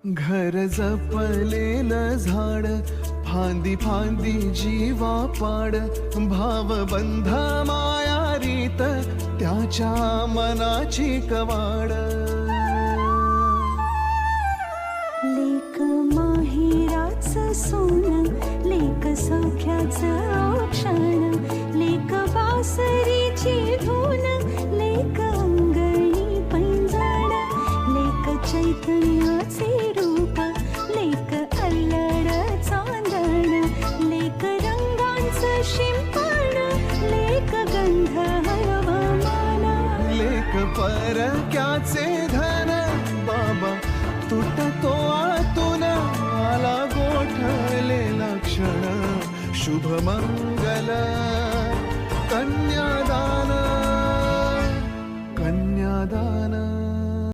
घर जपलेलं झाड, फांदी फांदी जीवा पाड, भावबंध माया रीत त्याच्या मनाची कवाड. लेक माहेराचं सोनं, लेक सौख्याचं औक्षण, लेक बासरीची धून, लेक अंगणी पैंजण, लेक चैतन्याचे रूप, लेक अल्लड चांदण, लेक रंगांचं शिंपण, लेक गंध हवामान, लेक परक्याचे धन, बाबा तुटतो आतून, आला गोठलेला क्षण, शुभ मंगल